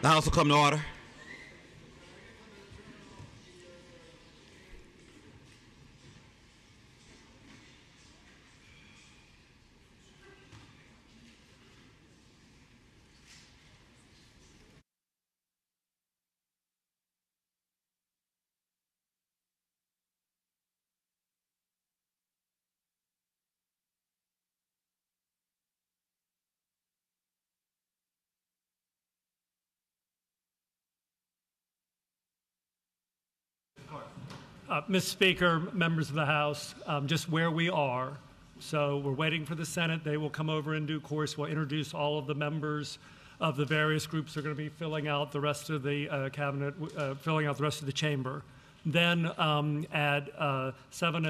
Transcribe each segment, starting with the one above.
The House will come to order. Mr. Speaker, members of the House, just where we are. So we're waiting for the Senate. They will come over in due course. We'll introduce all of the members of the various groups that are going to be filling out the rest of the cabinet, filling out the rest of the chamber. Then at 7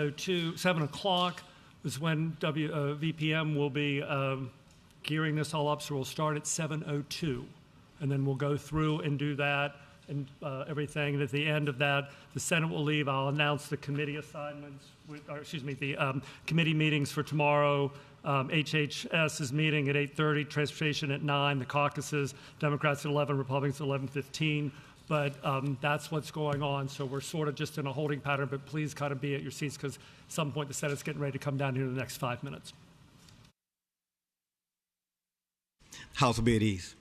o'clock is when VPM will be gearing this all up. So we'll start at 7:02, and then we'll go through and do that and everything. And at the end of that, the Senate will leave. I'll announce the committee assignments, the committee meetings for tomorrow. HHS is meeting at 8:30, Transportation at 9, the caucuses, Democrats at 11, Republicans at 11:15. But that's what's going on. So we're sort of just in a holding pattern, but please kind of be at your seats because at some point the Senate's getting ready to come down here in the next 5 minutes. House will be at ease.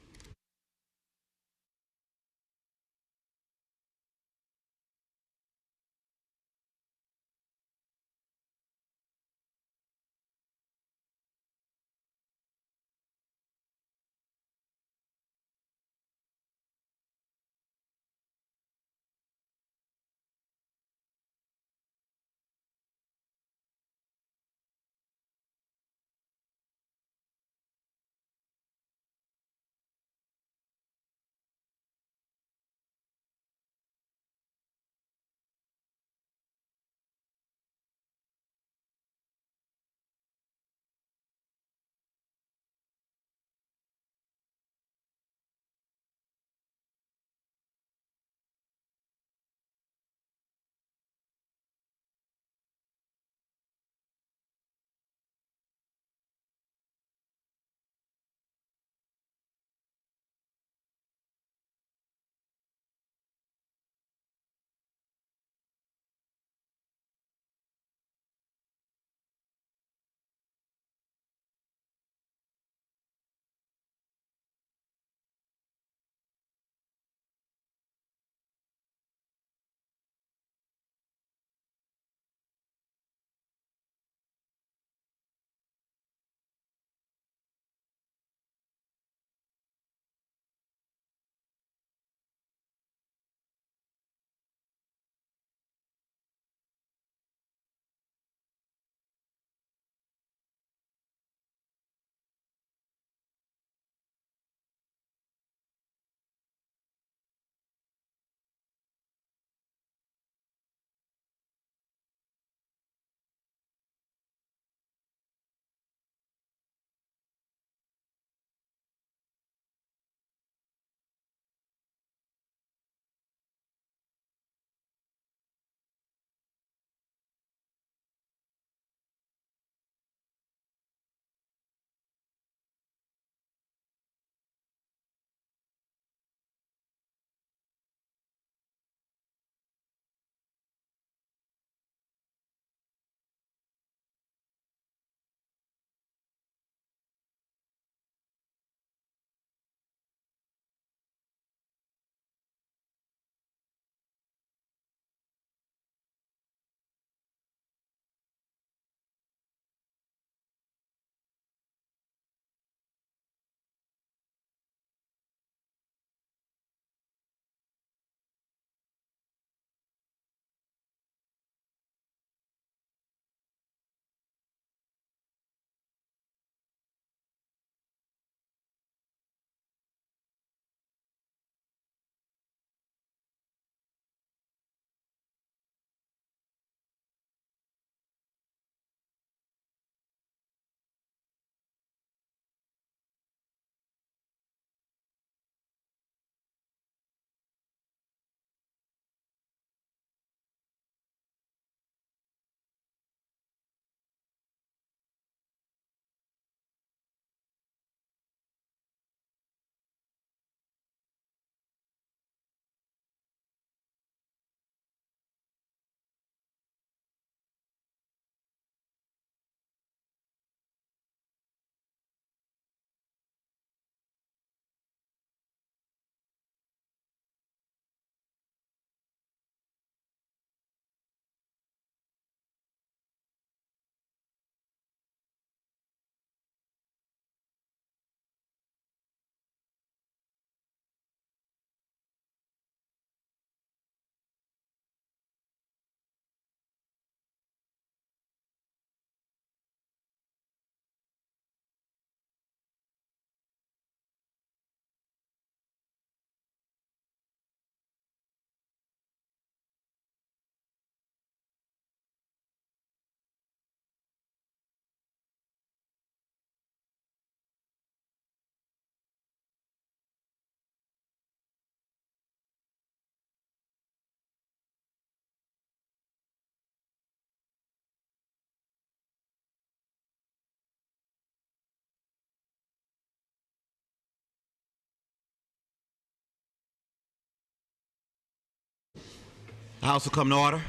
The House will come to order.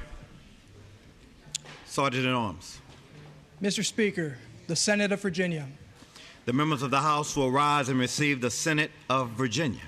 Sergeant at Arms. Mr. Speaker, the Senate of Virginia. The members of the House will rise and receive the Senate of Virginia.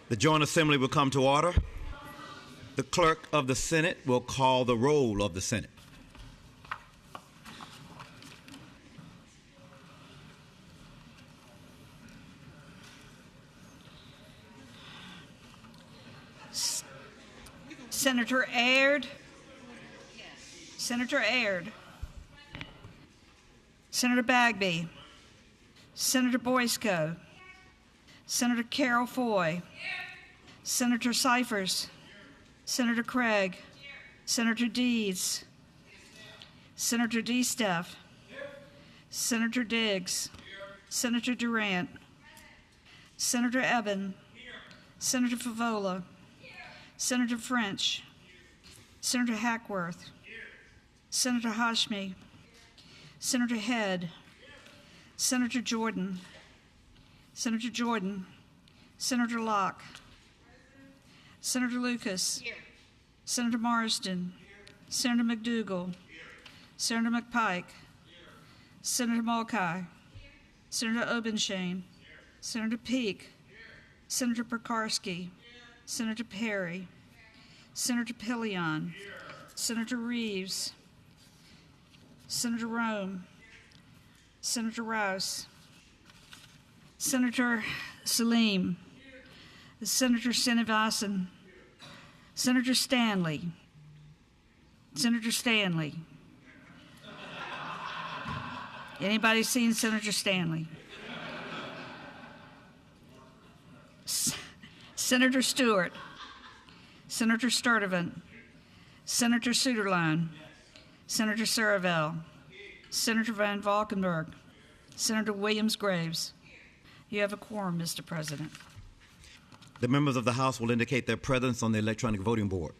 The Joint Assembly will come to order. The Clerk of the Senate will call the roll of the Senate. Senator Aird. Senator Aird. Senator Bagby. Senator Boysko. Senator Carol Foy. Senator Cyphers. Senator Craig. Senator Deeds. Senator DeSteff. Senator Diggs. Senator Durant. Senator Eben. Senator Favola. Senator French. Senator Hackworth. Senator Hashmi. Senator Head. Senator Jordan. Senator Jordan. Senator Locke. Senator Lucas. Here. Senator Marsden. Here. Senator McDougal. Here. Senator McPike. Here. Senator Mulcahy. Here. Senator Obenshain. Here. Senator Peake. Here. Senator Pekarski. Here. Senator Perry. Here. Senator Pillion. Here. Senator Reeves. Senator Rome. Senator Rouse. Senator Salim. Senator Srinivasan. Senator Stanley. Senator Stanley. Anybody seen Senator Stanley? Senator Stewart. Senator Sturtevant. Senator Suderline. Senator Saravel. Senator Van Valkenburg. Senator Williams-Graves. You have a quorum, Mr. President. The members of the House will indicate their presence on the electronic voting board.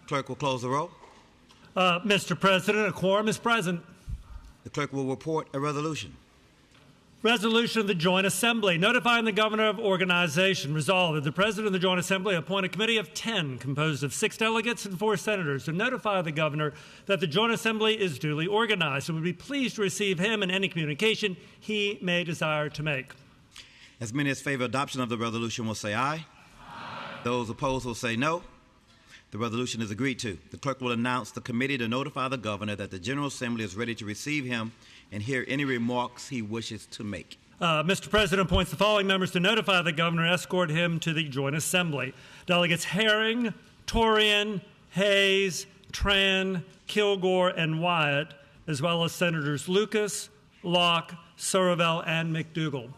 Clerk will close the roll. Mr. President, a quorum is present. The clerk will report a resolution. Resolution of the Joint Assembly notifying the Governor of Organization. Resolved that the President of the Joint Assembly appoint a committee of 10 composed of 6 delegates and 4 senators to notify the Governor that the Joint Assembly is duly organized and would be pleased to receive him in any communication he may desire to make. As many as favor adoption of the resolution will say aye. Those opposed will say no. The resolution is agreed to. The clerk will announce the committee to notify the Governor that the General Assembly is ready to receive him and hear any remarks he wishes to make. Mr. President appoints the following members to notify the Governor and escort him to the Joint Assembly. Delegates Herring, Torian, Hayes, Tran, Kilgore, and Wyatt, as well as Senators Lucas, Locke, Saravel, and McDougal.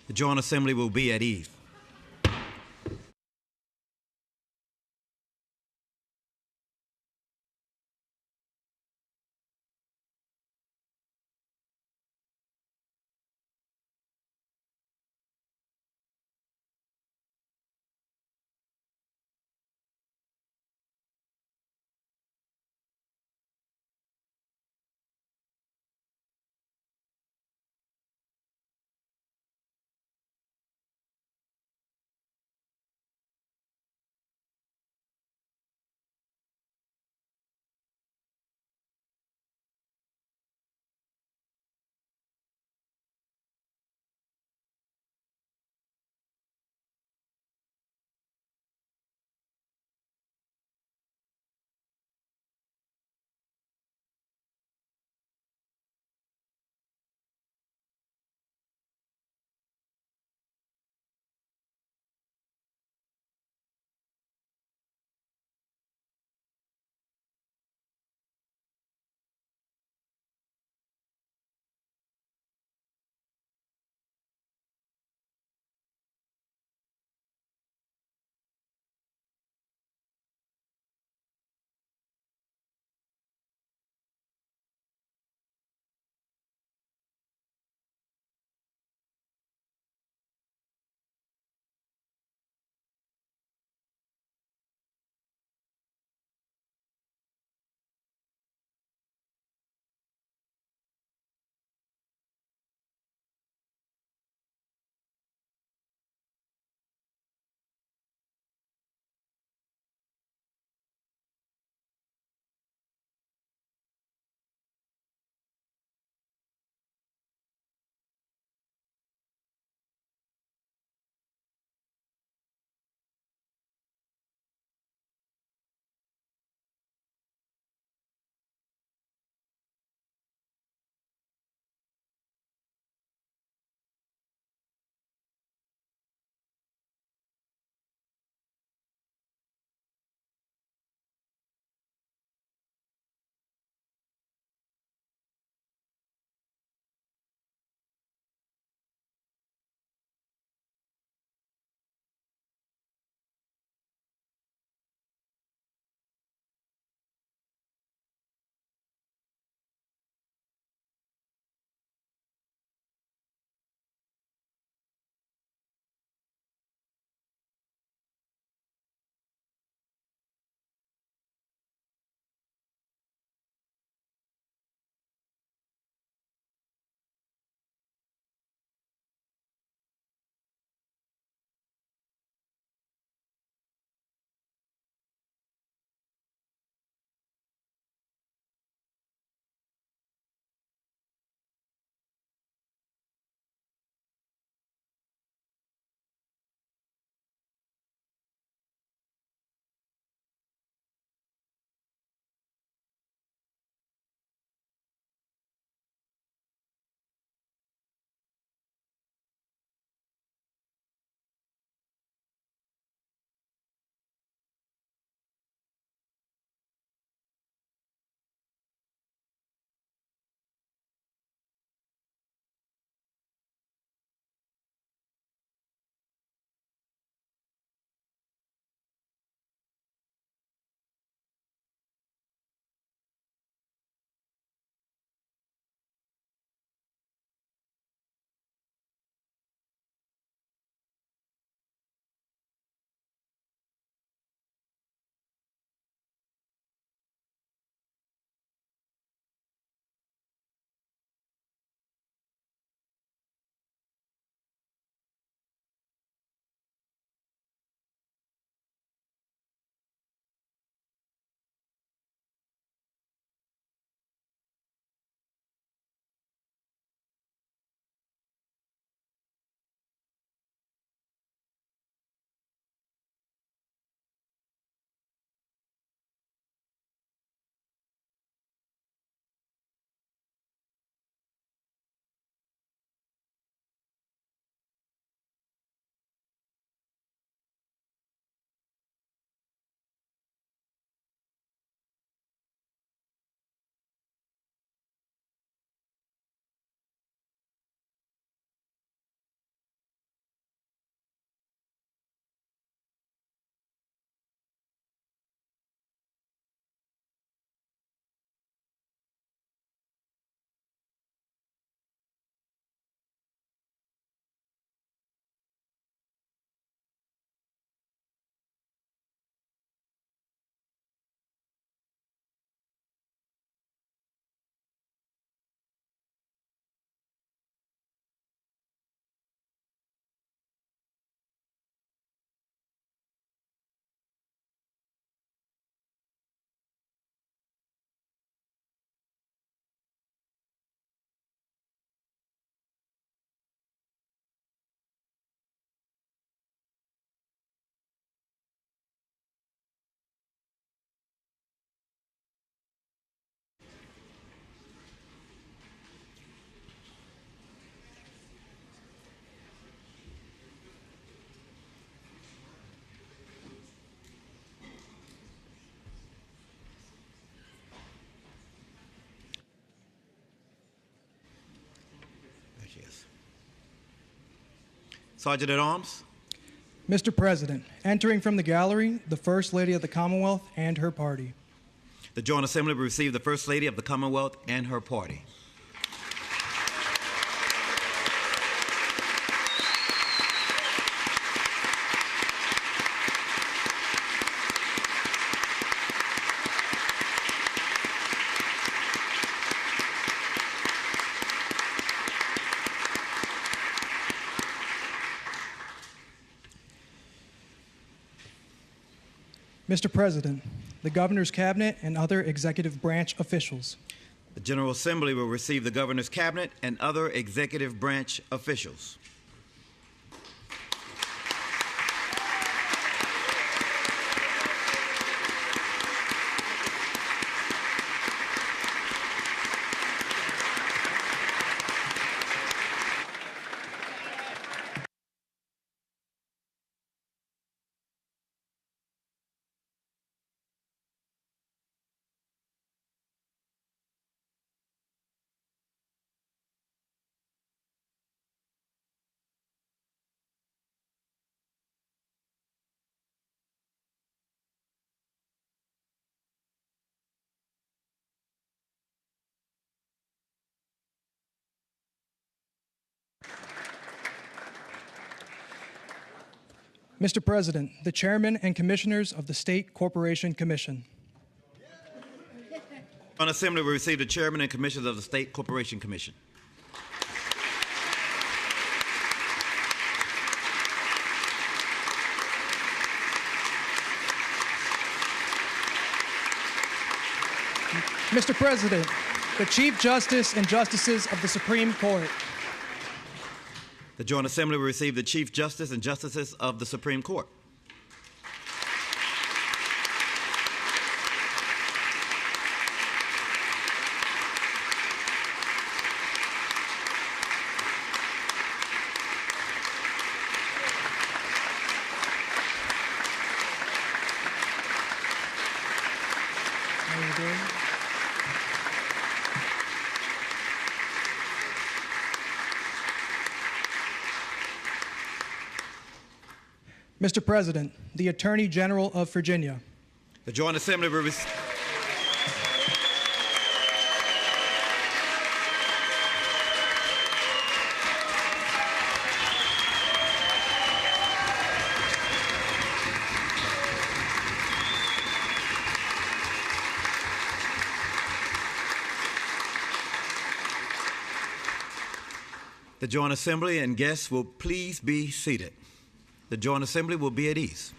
The Joint Assembly will be at ease. she is. Sergeant at Arms. Mr. President, entering from the gallery, the First Lady of the Commonwealth and her party. The Joint Assembly will receive the First Lady of the Commonwealth and her party. Mr. President, the Governor's Cabinet and other executive branch officials. The General Assembly will receive the Governor's Cabinet and other executive branch officials. Mr. President, the Chairman and Commissioners of the State Corporation Commission. The Joint Assembly will receive the Chairman and Commissioners of the State Corporation Commission. Mr. President, the Chief Justice and Justices of the Supreme Court. The Joint Assembly will receive the Chief Justice and Justices of the Supreme Court. How are you doing? Mr. President, the Attorney General of Virginia. The Joint Assembly will receive. The Joint Assembly and guests will please be seated. The Joint Assembly will be at ease.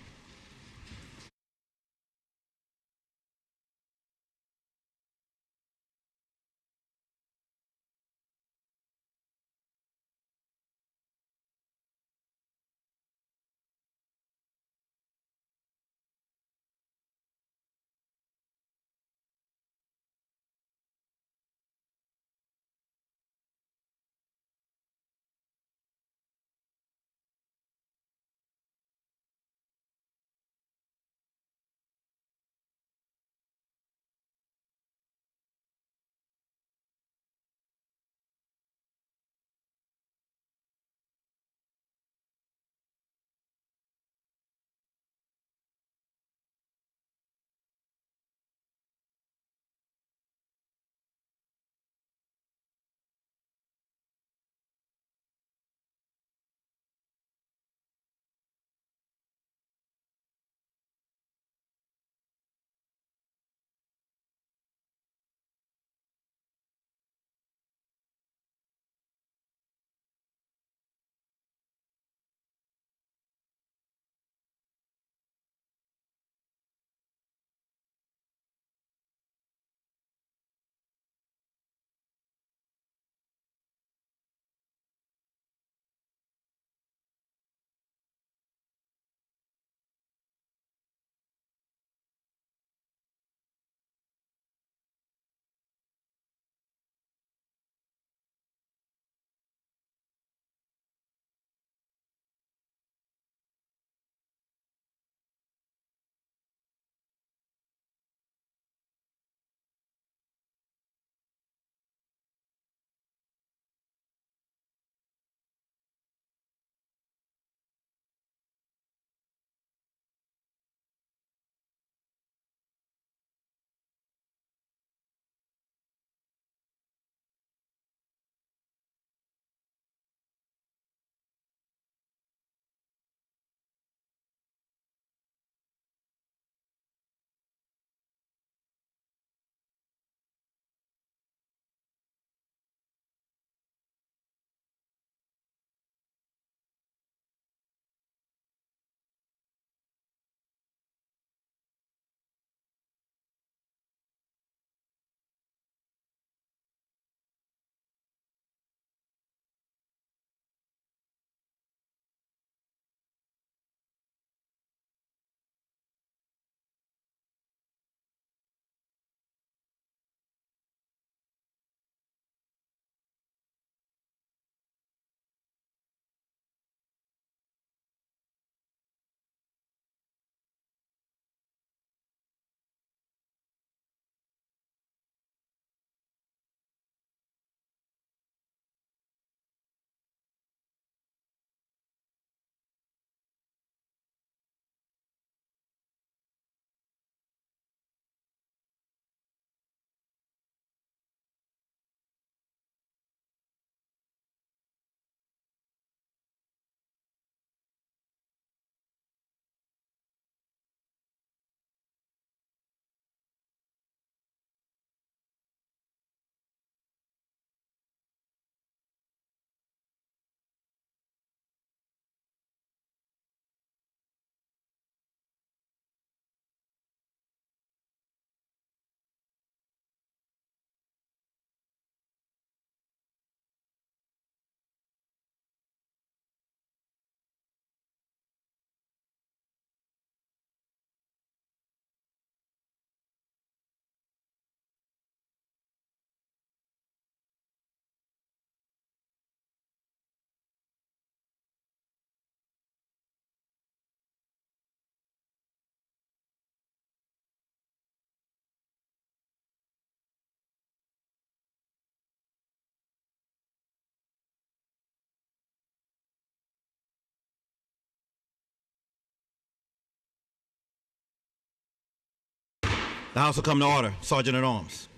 The House will come to order. Sergeant at Arms.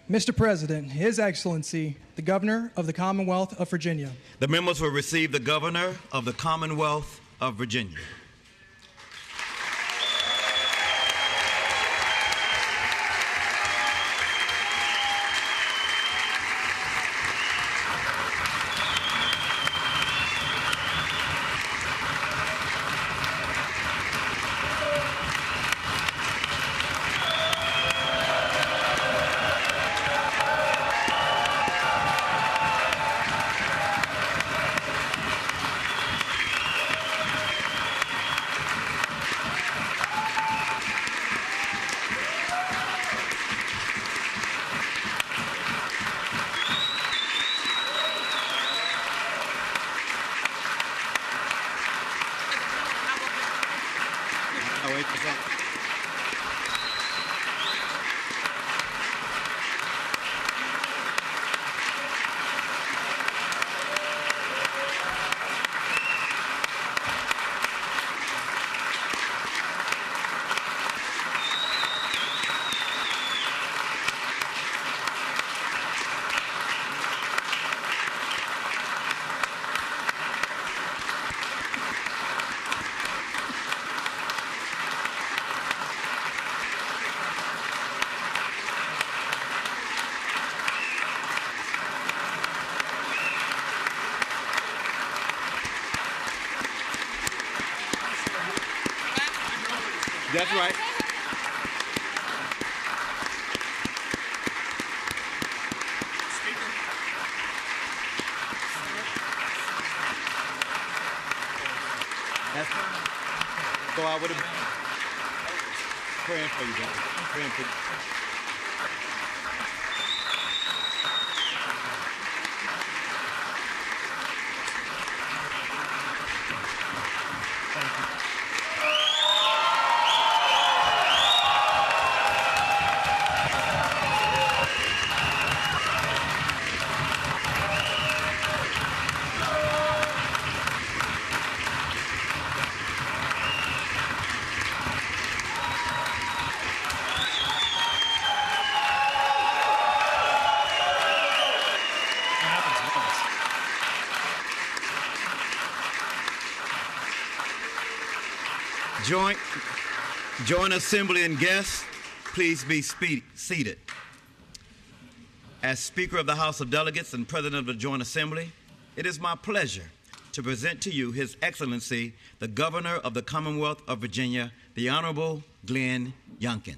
Mr. President, His Excellency, the Governor of the Commonwealth of Virginia. The members will receive the Governor of the Commonwealth of Virginia. That's right. So I would have been praying for you guys. Praying for you. Joint assembly and guests, please be seated. As Speaker of the House of Delegates and President of the Joint Assembly, it is my pleasure to present to you His Excellency, the Governor of the Commonwealth of Virginia, the Honorable Glenn Youngkin.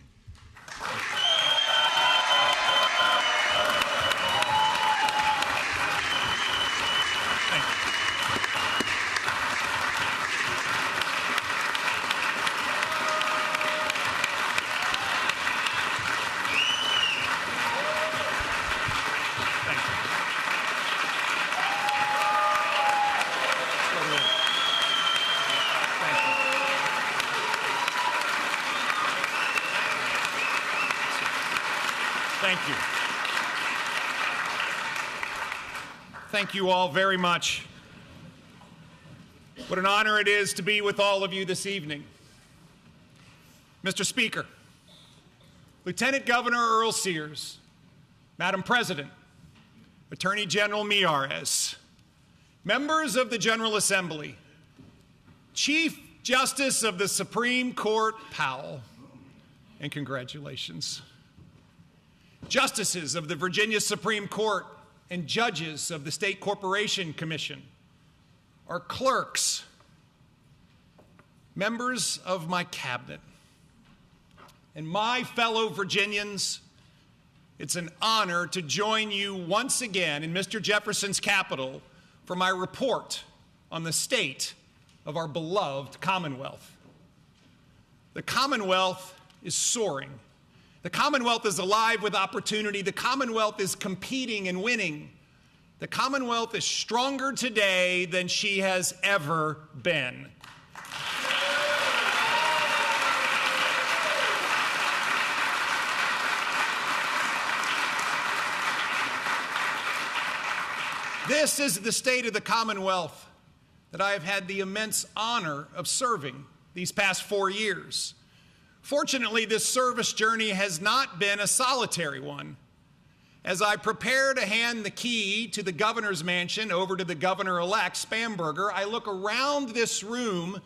Thank you. Thank you all very much. What an honor it is to be with all of you this evening. Mr. Speaker, Lieutenant Governor Earl Sears, Madam President, Attorney General Miyares, members of the General Assembly, Chief Justice of the Supreme Court Powell, and congratulations, justices of the Virginia Supreme Court and judges of the State Corporation Commission, our clerks, members of my cabinet, and my fellow Virginians, it's an honor to join you once again in Mr. Jefferson's Capitol for my report on the state of our beloved Commonwealth. The Commonwealth is soaring. The Commonwealth is alive with opportunity. The Commonwealth is competing and winning. The Commonwealth is stronger today than she has ever been. This is the state of the Commonwealth that I have had the immense honor of serving these past 4 years. Fortunately, this service journey has not been a solitary one. As I prepare to hand the key to the governor's mansion over to the governor-elect, Spamberger, I look around this room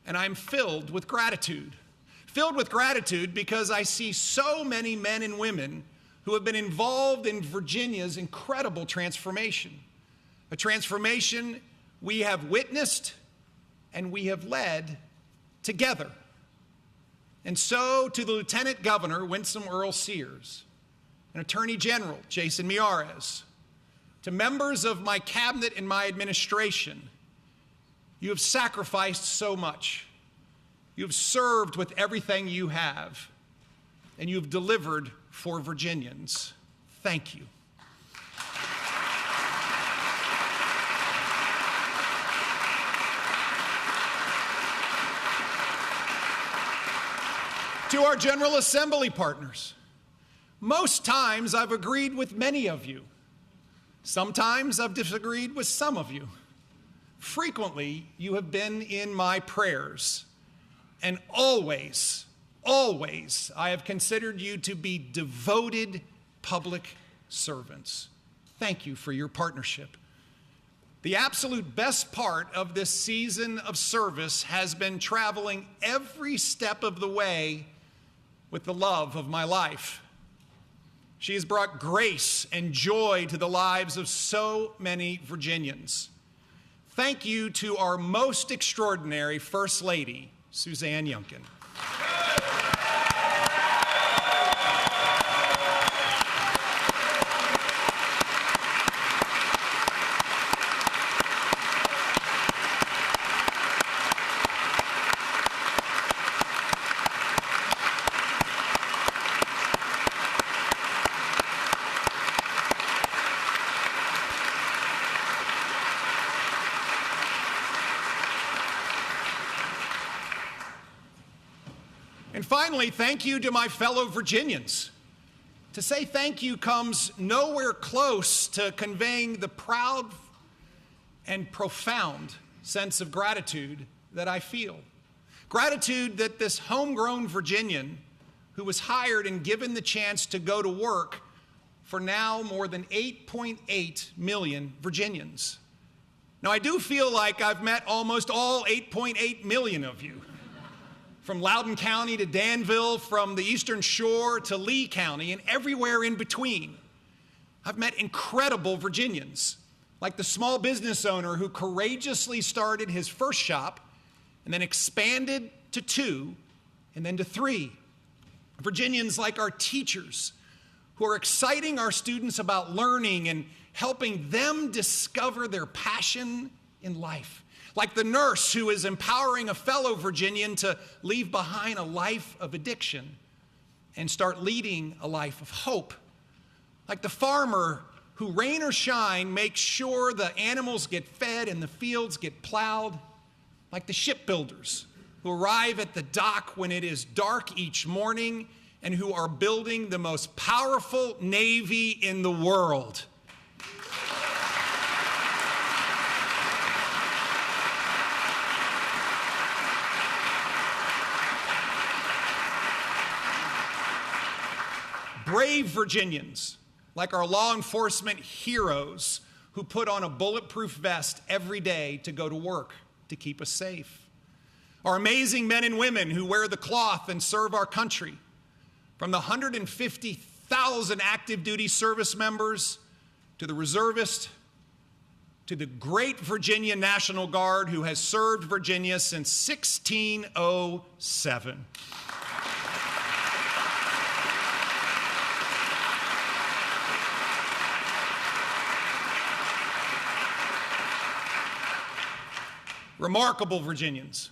and I'm filled with gratitude. Filled with gratitude because I see so many men and women who have been involved in Virginia's incredible transformation. A transformation we have witnessed and we have led together. And so to the Lieutenant Governor, Winsome Earl Sears, and Attorney General, Jason Miyares, to members of my cabinet and my administration, you have sacrificed so much. You have served with everything you have, and you've delivered for Virginians. Thank you. To our General Assembly partners, most times I've agreed with many of you. Sometimes I've disagreed with some of you. Frequently, you have been in my prayers, and always, I have considered you to be devoted public servants. Thank you for your partnership. The absolute best part of this season of service has been traveling every step of the way with the love of my life. She has brought grace and joy to the lives of so many Virginians. Thank you to our most extraordinary First Lady, Suzanne Yunkin. And finally, thank you to my fellow Virginians. To say thank you comes nowhere close to conveying the proud and profound sense of gratitude that I feel. Gratitude that this homegrown Virginian, who was hired and given the chance to go to work for now more than 8.8 million Virginians. Now, I do feel like I've met almost all 8.8 million of you. From Loudoun County to Danville, from the Eastern Shore to Lee County, and everywhere in between. I've met incredible Virginians, like the small business owner who courageously started his first shop and then expanded to 2 and then to 3. Virginians like our teachers who are exciting our students about learning and helping them discover their passion in life. Like the nurse who is empowering a fellow Virginian to leave behind a life of addiction and start leading a life of hope. Like the farmer who, rain or shine, makes sure the animals get fed and the fields get plowed. Like the shipbuilders who arrive at the dock when it is dark each morning and who are building the most powerful navy in the world. Brave Virginians, like our law enforcement heroes who put on a bulletproof vest every day to go to work to keep us safe. Our amazing men and women who wear the cloth and serve our country, from the 150,000 active duty service members to the reservists to the great Virginia National Guard who has served Virginia since 1607. Remarkable Virginians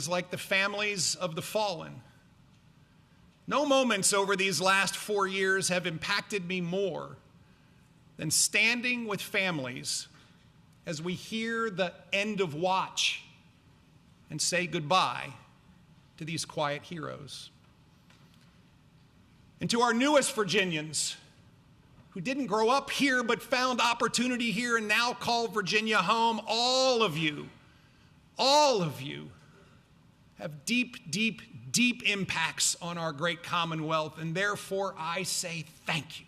like the families of the fallen. No moments over these last 4 years have impacted me more than standing with families as we hear the end of watch and say goodbye to these quiet heroes. And to our newest Virginians, who didn't grow up here but found opportunity here and now call Virginia home, all of you have deep, deep, deep impacts on our great Commonwealth, and therefore I say thank you.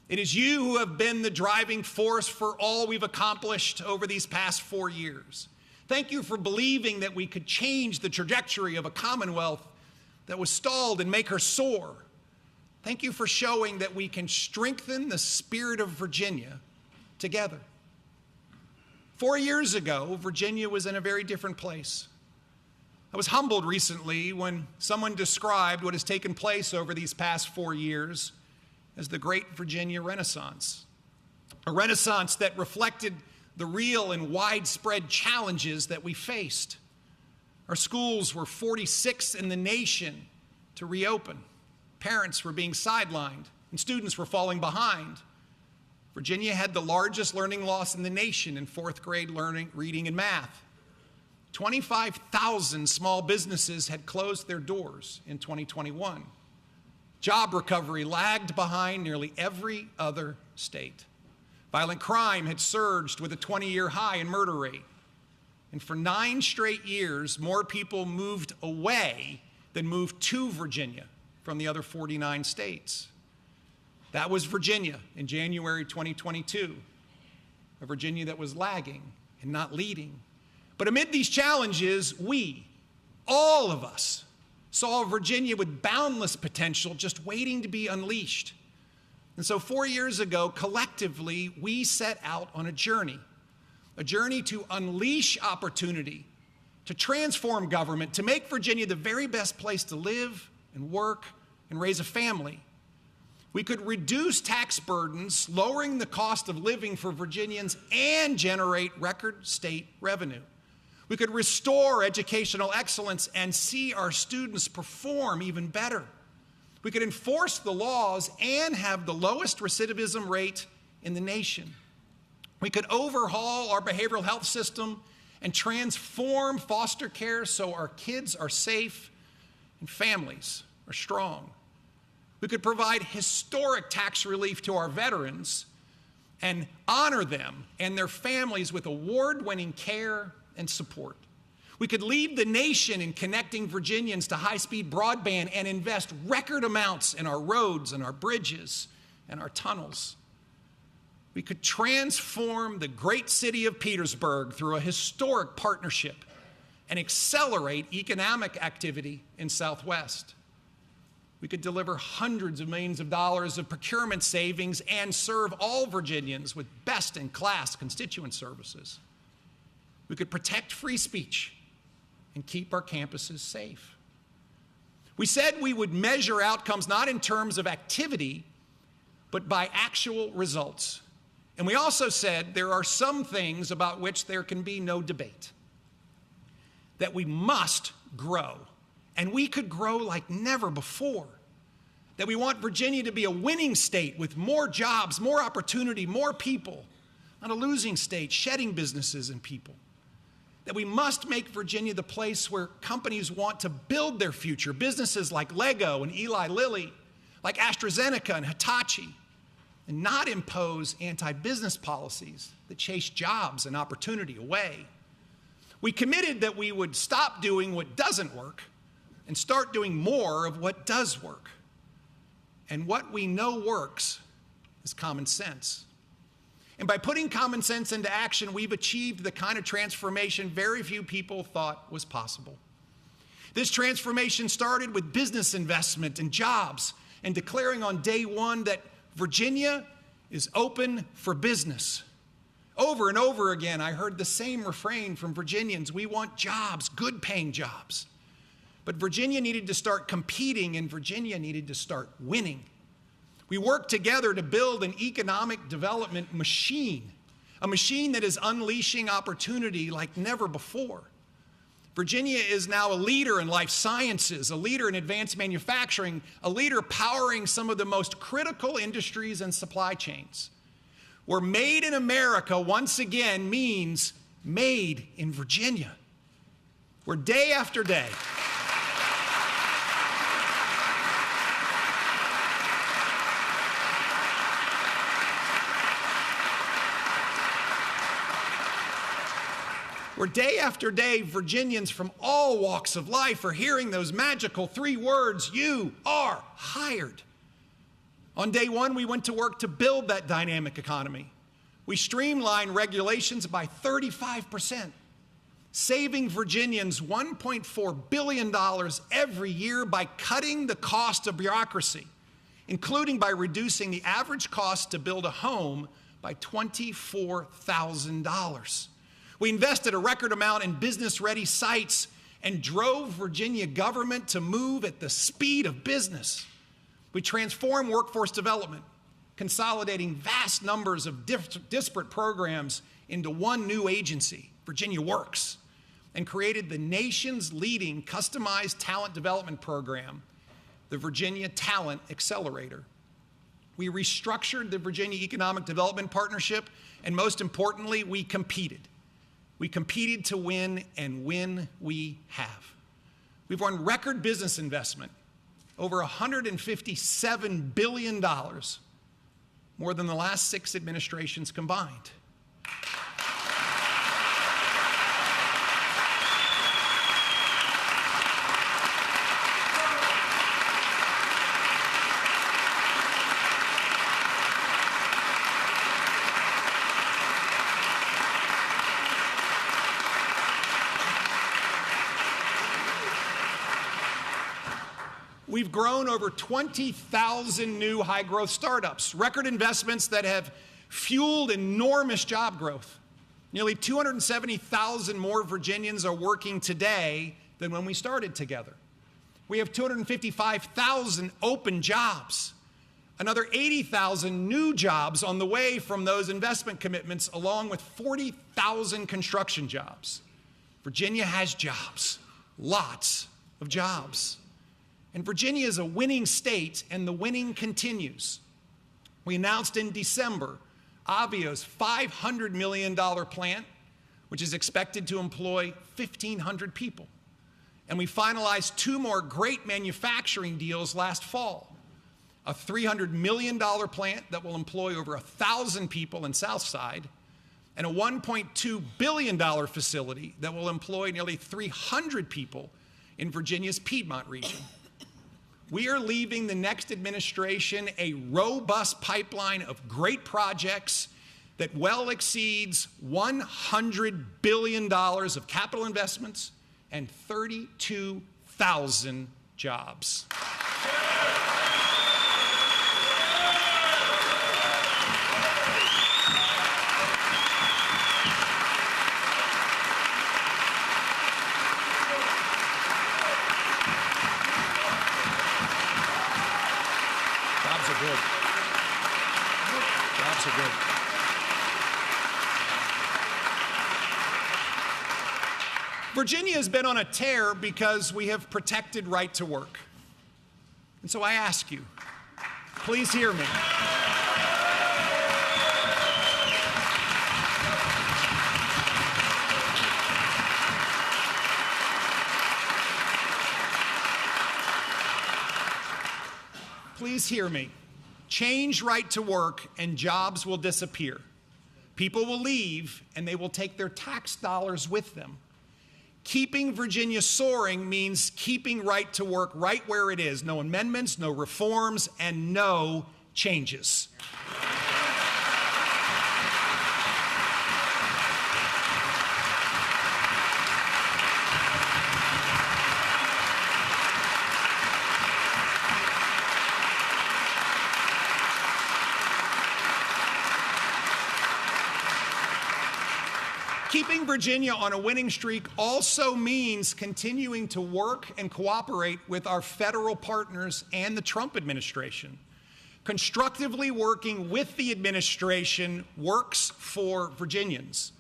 It is you who have been the driving force for all we've accomplished over these past 4 years. Thank you for believing that we could change the trajectory of a Commonwealth that was stalled and make her soar. Thank you for showing that we can strengthen the spirit of Virginia together. 4 years ago, Virginia was in a very different place. I was humbled recently when someone described what has taken place over these past 4 years as the Great Virginia Renaissance, a renaissance that reflected the real and widespread challenges that we faced. Our schools were 46th in the nation to reopen. Parents were being sidelined, and students were falling behind. Virginia had the largest learning loss in the nation in fourth grade learning, reading, and math. 25,000 small businesses had closed their doors in 2021. Job recovery lagged behind nearly every other state. Violent crime had surged with a 20-year high in murder rate. And for 9 straight years, more people moved away than moved to Virginia from the other 49 states. That was Virginia in January 2022, a Virginia that was lagging and not leading. But amid these challenges, we, all of us, saw Virginia with boundless potential just waiting to be unleashed. And so 4 years ago, collectively, we set out on a journey to unleash opportunity, to transform government, to make Virginia the very best place to live and work and raise a family. We could reduce tax burdens, lowering the cost of living for Virginians, and generate record state revenue. We could restore educational excellence and see our students perform even better. We could enforce the laws and have the lowest recidivism rate in the nation. We could overhaul our behavioral health system and transform foster care so our kids are safe and families are strong. We could provide historic tax relief to our veterans and honor them and their families with award-winning care and support. We could lead the nation in connecting Virginians to high-speed broadband and invest record amounts in our roads and our bridges and our tunnels. We could transform the great city of Petersburg through a historic partnership and accelerate economic activity in Southwest. We could deliver hundreds of millions of dollars of procurement savings and serve all Virginians with best-in-class constituent services. We could protect free speech and keep our campuses safe. We said we would measure outcomes not in terms of activity, but by actual results. And we also said there are some things about which there can be no debate, that we must grow, and we could grow like never before, that we want Virginia to be a winning state with more jobs, more opportunity, more people, not a losing state, shedding businesses and people, that we must make Virginia the place where companies want to build their future, businesses like Lego and Eli Lilly, like AstraZeneca and Hitachi, and not impose anti-business policies that chase jobs and opportunity away. We committed that we would stop doing what doesn't work and start doing more of what does work. And what we know works is common sense. And by putting common sense into action, we've achieved the kind of transformation very few people thought was possible. This transformation started with business investment and jobs and declaring on day one that Virginia is open for business. Over and over again, I heard the same refrain from Virginians. We want jobs, good paying jobs. But Virginia needed to start competing, and Virginia needed to start winning. We worked together to build an economic development machine, a machine that is unleashing opportunity like never before. Virginia is now a leader in life sciences, a leader in advanced manufacturing, a leader powering some of the most critical industries and supply chains. Where made in America once again means made in Virginia. Where day after day, where day after day, Virginians from all walks of life are hearing those magical 3 words, "You are hired." On day 1, we went to work to build that dynamic economy. We streamlined regulations by 35%, saving Virginians $1.4 billion every year by cutting the cost of bureaucracy, including by reducing the average cost to build a home by $24,000. We invested a record amount in business-ready sites and drove Virginia government to move at the speed of business. We transformed workforce development, consolidating vast numbers of disparate programs into one new agency, Virginia Works, and created the nation's leading customized talent development program, the Virginia Talent Accelerator. We restructured the Virginia Economic Development Partnership, and most importantly, we competed. We competed to win, and win we have. We've won record business investment, over $157 billion, more than the last 6 administrations combined. We've grown over 20,000 new high-growth startups, record investments that have fueled enormous job growth. Nearly 270,000 more Virginians are working today than when we started together. We have 255,000 open jobs, another 80,000 new jobs on the way from those investment commitments, along with 40,000 construction jobs. Virginia has jobs, lots of jobs. And Virginia is a winning state, and the winning continues. We announced in December Avio's $500 million plant, which is expected to employ 1,500 people. And we finalized 2 more great manufacturing deals last fall. A $300 million plant that will employ over 1,000 people in Southside, and a $1.2 billion facility that will employ nearly 300 people in Virginia's Piedmont region. We are leaving the next administration a robust pipeline of great projects that well exceeds $100 billion of capital investments and 32,000 jobs. Virginia has been on a tear because we have protected right to work. And so I ask you, please hear me. Please hear me. Change right to work and jobs will disappear. People will leave and they will take their tax dollars with them. Keeping Virginia soaring means keeping right to work right where it is. No amendments, no reforms, and no changes. Keeping Virginia on a winning streak also means continuing to work and cooperate with our federal partners and the Trump administration. Constructively working with the administration works for Virginians.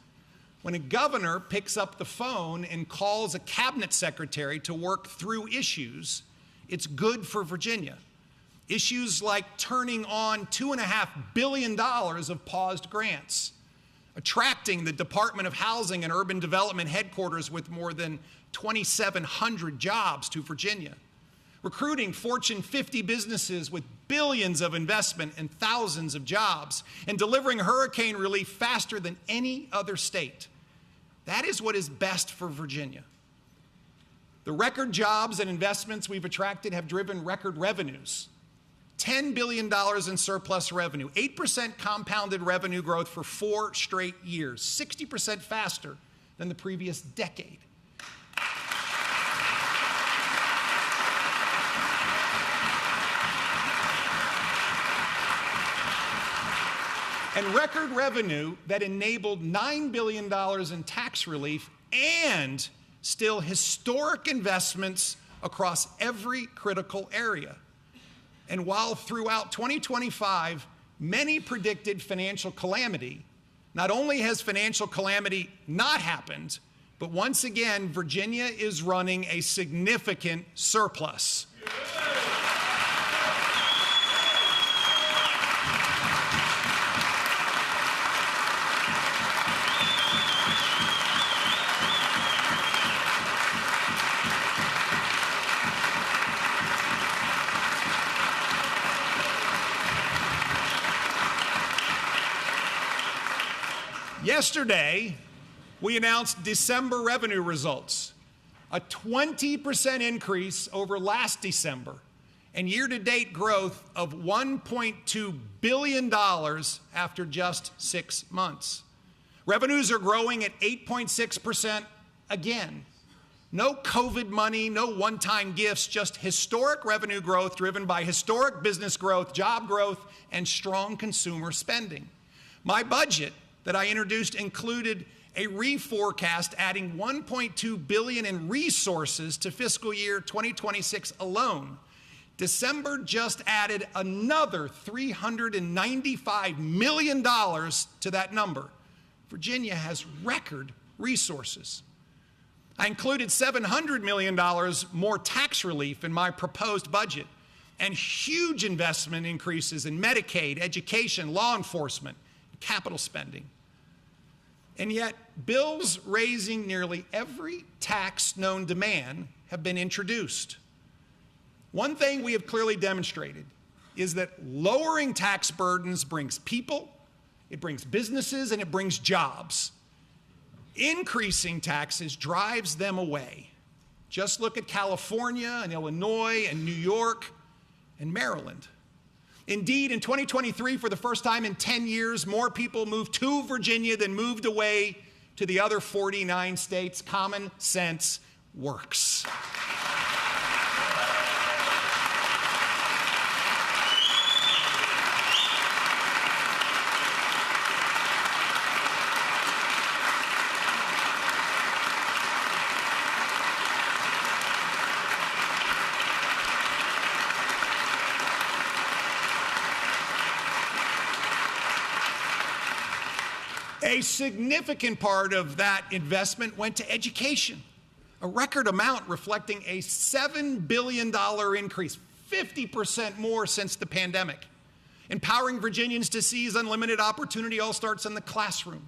When a governor picks up the phone and calls a cabinet secretary to work through issues, it's good for Virginia. Issues like turning on $2.5 billion of paused grants, attracting the Department of Housing and Urban Development headquarters with more than 2,700 jobs to Virginia, recruiting Fortune 50 businesses with billions of investment and thousands of jobs, and delivering hurricane relief faster than any other state. That is what is best for Virginia. The record jobs and investments we've attracted have driven record revenues. $10 billion in surplus revenue, 8% compounded revenue growth for 4 straight years, 60% faster than the previous decade. And record revenue that enabled $9 billion in tax relief and still historic investments across every critical area. And while throughout 2025, many predicted financial calamity, not only has financial calamity not happened, but once again, Virginia is running a significant surplus. Yesterday, we announced December revenue results, a 20% increase over last December, and year-to-date growth of $1.2 billion after just 6 months. Revenues are growing at 8.6% again. No COVID money, no one-time gifts, just historic revenue growth driven by historic business growth, job growth, and strong consumer spending. My budget that I introduced included a reforecast adding $1.2 billion in resources to fiscal year 2026 alone. December just added another $395 million to that number. Virginia has record resources. I included $700 million more tax relief in my proposed budget and huge investment increases in Medicaid, education, law enforcement, and capital spending. And yet, bills raising nearly every tax known to man have been introduced. One thing we have clearly demonstrated is that lowering tax burdens brings people, it brings businesses, and it brings jobs. Increasing taxes drives them away. Just look at California and Illinois and New York and Maryland. Indeed, in 2023, for the first time in 10 years, more people moved to Virginia than moved away to the other 49 states. Common sense works. A significant part of that investment went to education, a record amount reflecting a $7 billion increase, 50% more since the pandemic. Empowering Virginians to seize unlimited opportunity all starts in the classroom.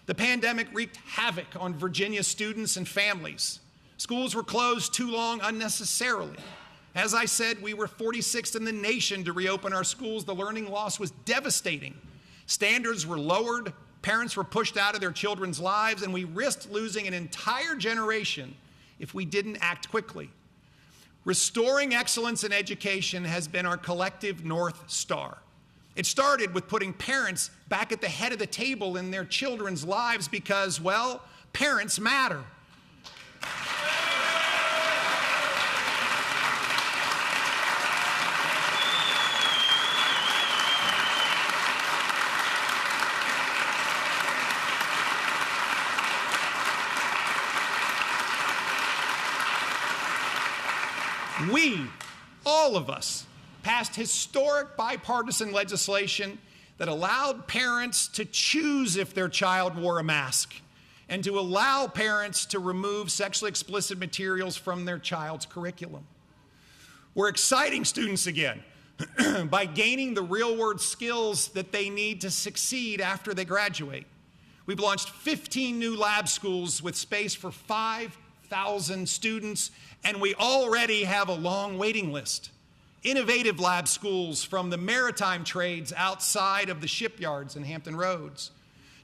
The pandemic wreaked havoc on Virginia students and families. Schools were closed too long unnecessarily. As I said, we were 46th in the nation to reopen our schools. The learning loss was devastating. Standards were lowered. Parents were pushed out of their children's lives, and we risked losing an entire generation if we didn't act quickly. Restoring excellence in education has been our collective North Star. It started with putting parents back at the head of the table in their children's lives because, well, parents matter. We, all of us, passed historic bipartisan legislation that allowed parents to choose if their child wore a mask and to allow parents to remove sexually explicit materials from their child's curriculum. We're exciting students again by gaining the real-world skills that they need to succeed after they graduate. We've launched 15 new lab schools with space for 5,000 students, and we already have a long waiting list. Innovative lab schools from the maritime trades outside of the shipyards in Hampton Roads,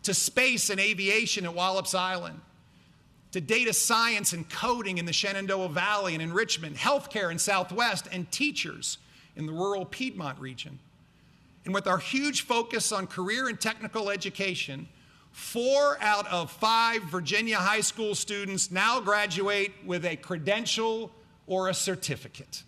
to space and aviation at Wallops Island, to data science and coding in the Shenandoah Valley and in Richmond, healthcare in Southwest, and teachers in the rural Piedmont region. And with our huge focus on career and technical education, 4 out of 5 Virginia high school students now graduate with a credential or a certificate.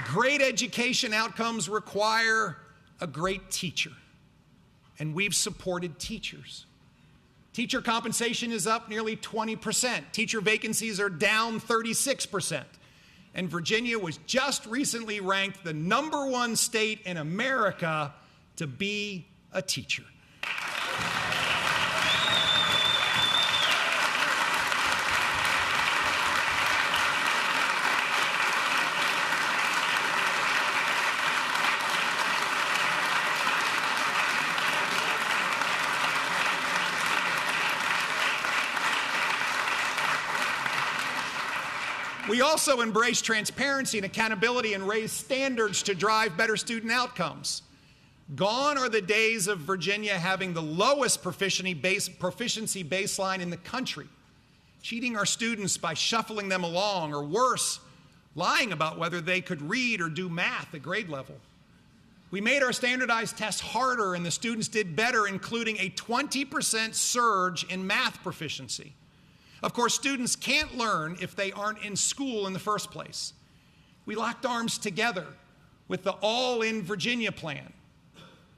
Great education outcomes require a great teacher, and we've supported teachers. Teacher compensation is up nearly 20%. Teacher vacancies are down 36%. And Virginia was just recently ranked the #1 state in America to be a teacher. We also embrace transparency and accountability and raise standards to drive better student outcomes. Gone are the days of Virginia having the lowest proficiency baseline in the country, cheating our students by shuffling them along, or worse, lying about whether they could read or do math at grade level. We made our standardized tests harder, and the students did better, including a 20% surge in math proficiency. Of course, students can't learn if they aren't in school in the first place. We locked arms together with the All in Virginia plan.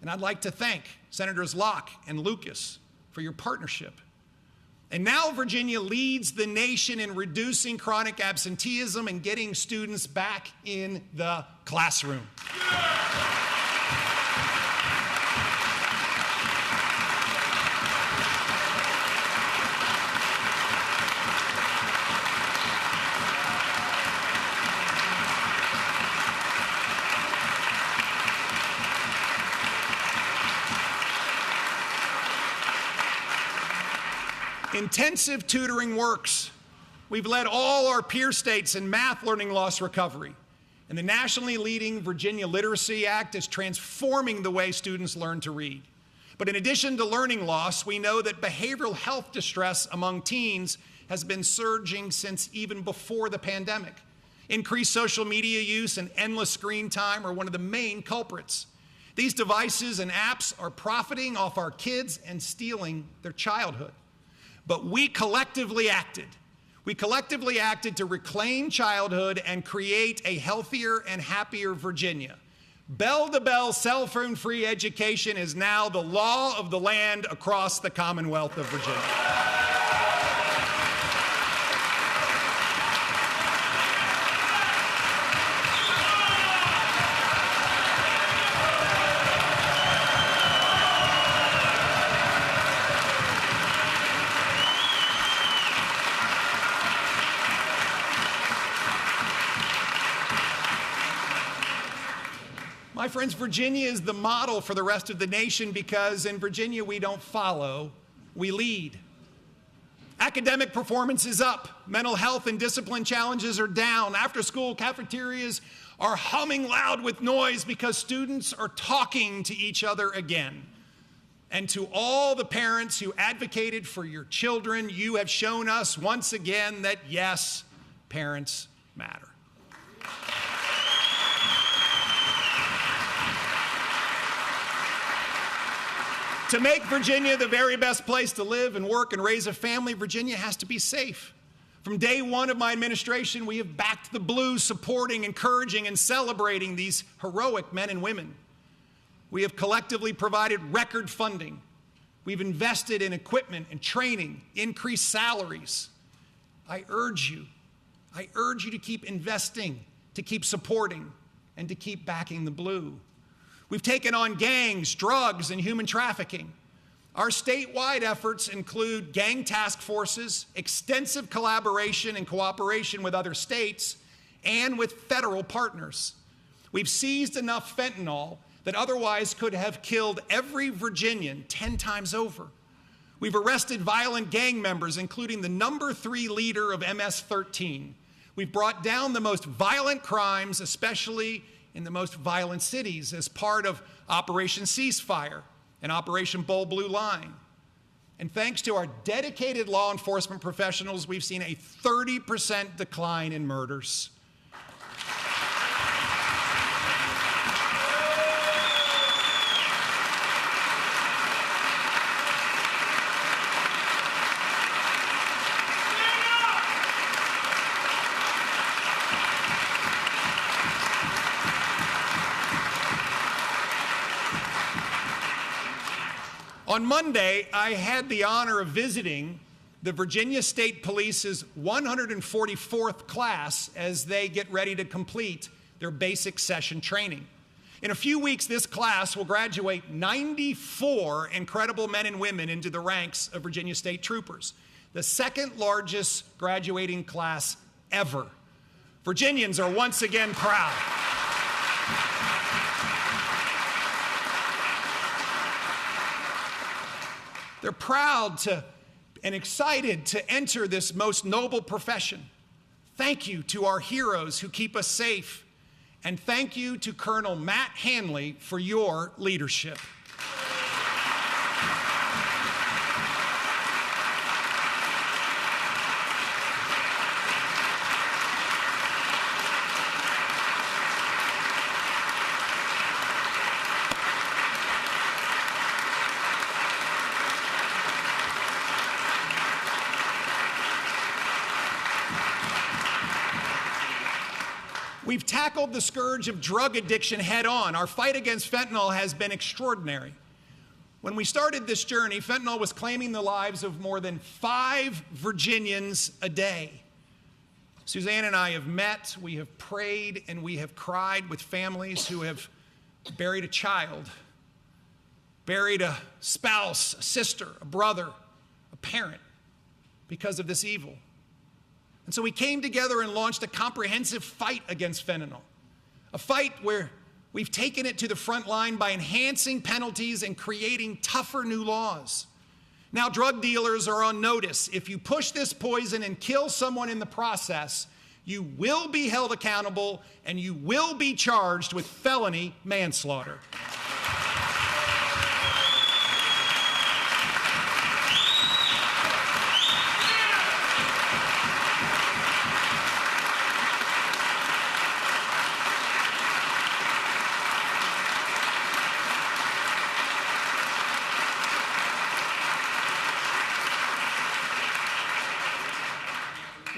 And I'd like to thank Senators Locke and Lucas for your partnership. And now Virginia leads the nation in reducing chronic absenteeism and getting students back in the classroom. Intensive tutoring works. We've led all our peer states in math learning loss recovery. And the nationally leading Virginia Literacy Act is transforming the way students learn to read. But in addition to learning loss, we know that behavioral health distress among teens has been surging since even before the pandemic. Increased social media use and endless screen time are one of the main culprits. These devices and apps are profiting off our kids and stealing their childhood. But we collectively acted. We collectively acted to reclaim childhood and create a healthier and happier Virginia. Bell-to-bell cell phone-free education is now the law of the land across the Commonwealth of Virginia. My friends, Virginia is the model for the rest of the nation because in Virginia we don't follow, we lead. Academic performance is up. Mental health and discipline challenges are down. After-school cafeterias are humming loud with noise because students are talking to each other again. And to all the parents who advocated for your children, you have shown us once again that yes, parents matter. To make Virginia the very best place to live and work and raise a family, Virginia has to be safe. From day one of my administration, we have backed the Blues, supporting, encouraging, and celebrating these heroic men and women. We have collectively provided record funding. We've invested in equipment and training, increased salaries. I urge you to keep investing, to keep supporting, and to keep backing the Blue. We've taken on gangs, drugs, and human trafficking. Our statewide efforts include gang task forces, extensive collaboration and cooperation with other states, and with federal partners. We've seized enough fentanyl that otherwise could have killed every Virginian 10 times over. We've arrested violent gang members, including the #3 leader of MS-13. We've brought down the most violent crimes, especially in the most violent cities, as part of Operation Ceasefire and Operation Bold Blue Line. And thanks to our dedicated law enforcement professionals, we've seen a 30% decline in murders. On Monday, I had the honor of visiting the Virginia State Police's 144th class as they get ready to complete their basic session training. In a few weeks, this class will graduate 94 incredible men and women into the ranks of Virginia State Troopers, the second largest graduating class ever. Virginians are once again proud. They're proud and excited to enter this most noble profession. Thank you to our heroes who keep us safe. And thank you to Colonel Matt Hanley for your leadership. We've tackled the scourge of drug addiction head on. Our fight against fentanyl has been extraordinary. When we started this journey, fentanyl was claiming the lives of more than 5 Virginians a day. Suzanne and I have met, we have prayed, and we have cried with families who have buried a child, buried a spouse, a sister, a brother, a parent because of this evil. And so we came together and launched a comprehensive fight against fentanyl, a fight where we've taken it to the front line by enhancing penalties and creating tougher new laws. Now drug dealers are on notice. If you push this poison and kill someone in the process, you will be held accountable and you will be charged with felony manslaughter.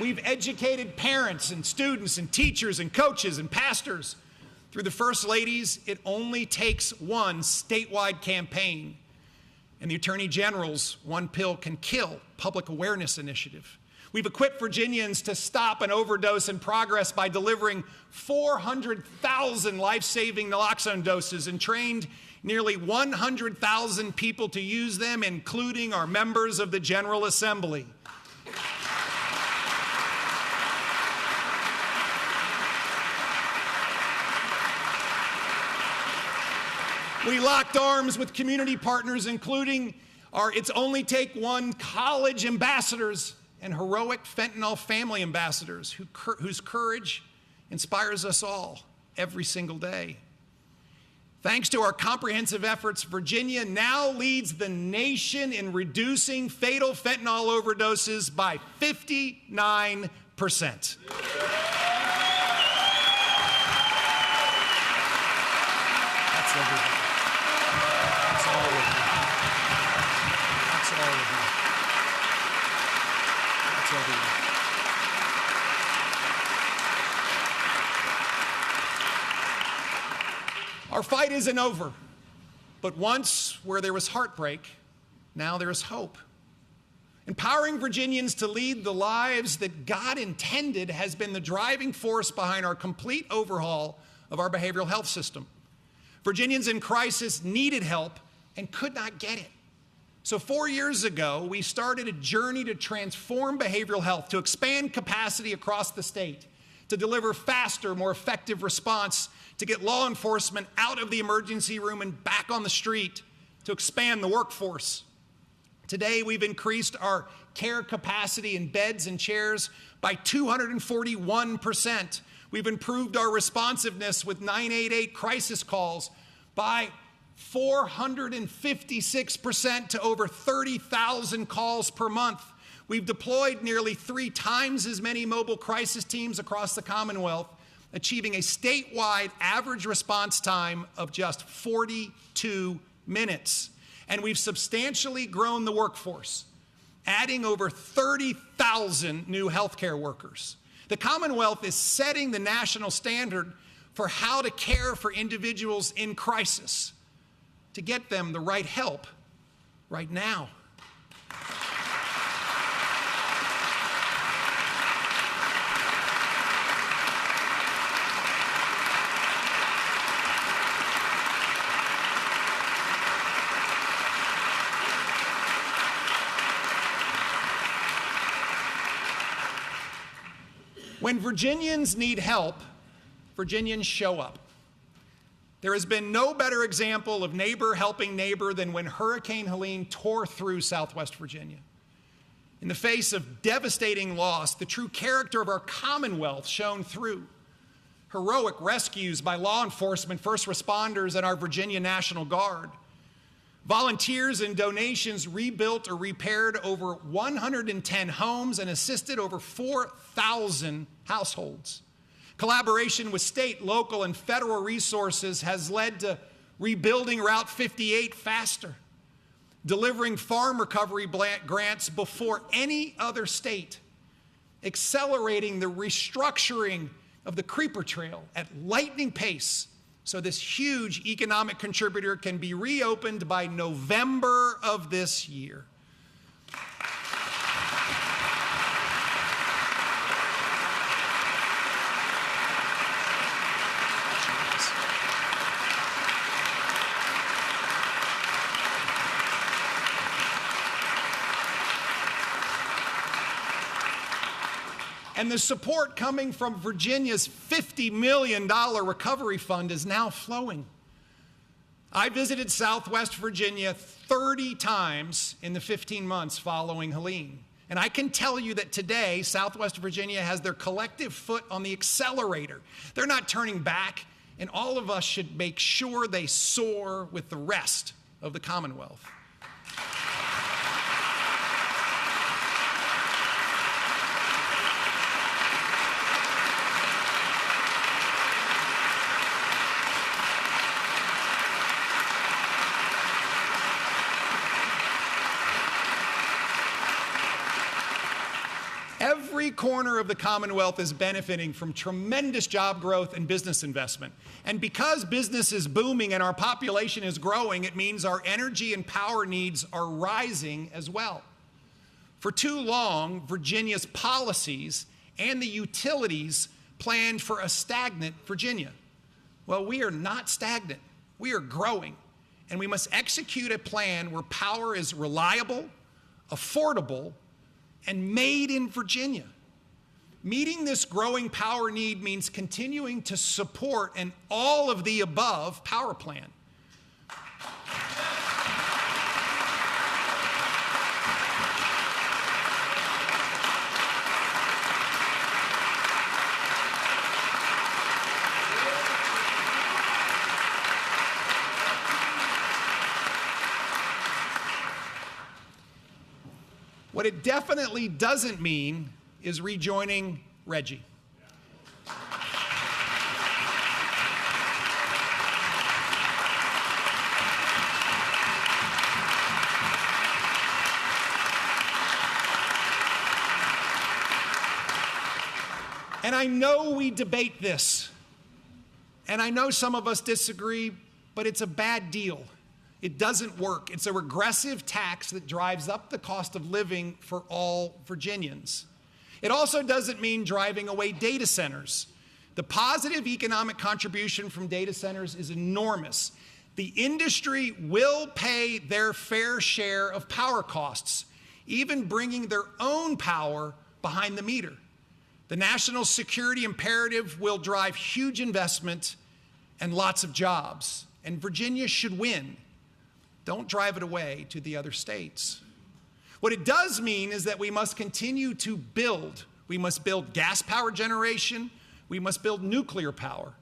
We've educated parents and students and teachers and coaches and pastors. Through the First Ladies, it only takes one statewide campaign and the Attorney General's One Pill Can Kill public awareness initiative. We've equipped Virginians to stop an overdose in progress by delivering 400,000 life-saving naloxone doses and trained nearly 100,000 people to use them, including our members of the General Assembly. We locked arms with community partners, including our It's Only Take One college ambassadors and heroic fentanyl family ambassadors whose courage inspires us all every single day. Thanks to our comprehensive efforts, Virginia now leads the nation in reducing fatal fentanyl overdoses by 59%. That's everything. That's all of you. That's all of you. That's everything. Our fight isn't over, but once where there was heartbreak, now there is hope. Empowering Virginians to lead the lives that God intended has been the driving force behind our complete overhaul of our behavioral health system. Virginians in crisis needed help and could not get it. So 4 years ago, we started a journey to transform behavioral health, to expand capacity across the state, to deliver faster, more effective response, to get law enforcement out of the emergency room and back on the street, to expand the workforce, Today, we've increased our care capacity in beds and chairs by 241%. We've improved our responsiveness with 988 crisis calls by 456% to over 30,000 calls per month. We've deployed nearly 3 times as many mobile crisis teams across the Commonwealth, achieving a statewide average response time of just 42 minutes. And we've substantially grown the workforce, adding over 30,000 new healthcare workers. The Commonwealth is setting the national standard for how to care for individuals in crisis, to get them the right help right now. When Virginians need help, Virginians show up. There has been no better example of neighbor helping neighbor than when Hurricane Helene tore through Southwest Virginia. In the face of devastating loss, the true character of our Commonwealth shone through. Heroic rescues by law enforcement, first responders, and our Virginia National Guard. Volunteers and donations rebuilt or repaired over 110 homes and assisted over 4,000 households. Collaboration with state, local, and federal resources has led to rebuilding Route 58 faster, delivering farm recovery grants before any other state, accelerating the restructuring of the Creeper Trail at lightning pace so this huge economic contributor can be reopened by November of this year. And the support coming from Virginia's $50 million recovery fund is now flowing. I visited Southwest Virginia 30 times in the 15 months following Helene. And I can tell you that today, Southwest Virginia has their collective foot on the accelerator. They're not turning back, and all of us should make sure they soar with the rest of the Commonwealth. Every corner of the Commonwealth is benefiting from tremendous job growth and business investment. And because business is booming and our population is growing, it means our energy and power needs are rising as well. For too long, Virginia's policies and the utilities planned for a stagnant Virginia. Well, we are not stagnant. We are growing. And we must execute a plan where power is reliable, affordable, and made in Virginia. Meeting this growing power need means continuing to support an all of the above power plan. What it definitely doesn't mean is rejoining Reggie. And I know we debate this, and I know some of us disagree, but it's a bad deal. It doesn't work. It's a regressive tax that drives up the cost of living for all Virginians. It also doesn't mean driving away data centers. The positive economic contribution from data centers is enormous. The industry will pay their fair share of power costs, even bringing their own power behind the meter. The national security imperative will drive huge investment and lots of jobs, and Virginia should win. Don't drive it away to the other states. What it does mean is that we must continue to build. We must build gas power generation. We must build nuclear power.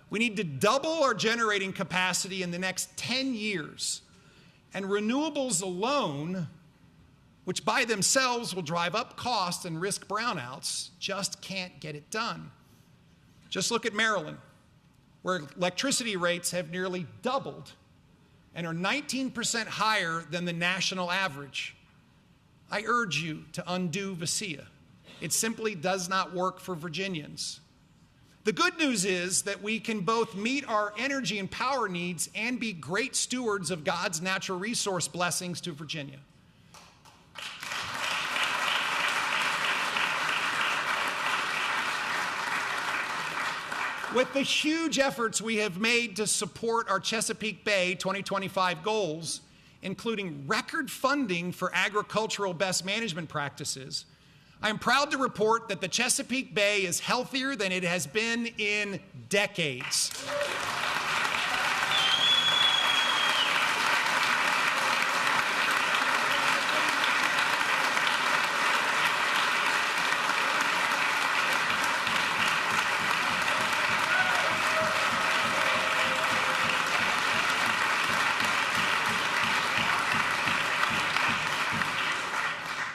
We need to double our generating capacity in the next 10 years. And renewables alone, which by themselves will drive up costs and risk brownouts, just can't get it done. Just look at Maryland, where electricity rates have nearly doubled and are 19% higher than the national average. I urge you to undo VASIA. It simply does not work for Virginians. The good news is that we can both meet our energy and power needs and be great stewards of God's natural resource blessings to Virginia. With the huge efforts we have made to support our Chesapeake Bay 2025 goals, including record funding for agricultural best management practices, I am proud to report that the Chesapeake Bay is healthier than it has been in decades.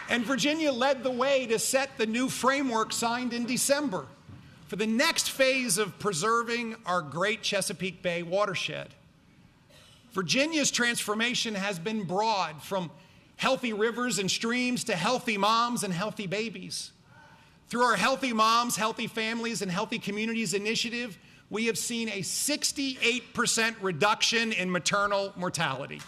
And Virginia led the way to set the new framework signed in December for the next phase of preserving our great Chesapeake Bay watershed. Virginia's transformation has been broad, from healthy rivers and streams to healthy moms and healthy babies. Through our Healthy Moms, Healthy Families, and Healthy Communities initiative, we have seen a 68% reduction in maternal mortality.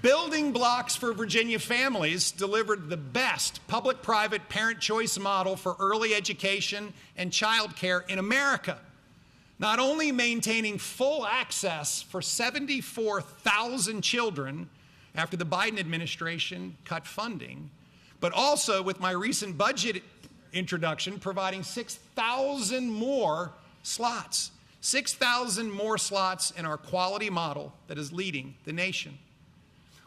Building blocks for Virginia families delivered the best public-private parent choice model for early education and childcare in America, not only maintaining full access for 74,000 children after the Biden administration cut funding, but also, with my recent budget introduction, providing 6,000 more slots. 6,000 more slots in our quality model that is leading the nation.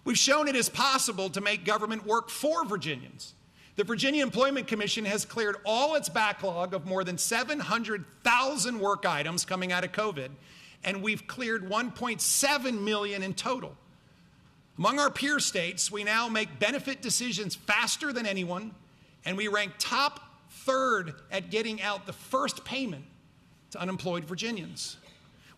We've shown it is possible to make government work for Virginians. The Virginia Employment Commission has cleared all its backlog of more than 700,000 work items coming out of COVID, and we've cleared 1.7 million in total. Among our peer states, we now make benefit decisions faster than anyone, and we rank top third at getting out the first payment to unemployed Virginians.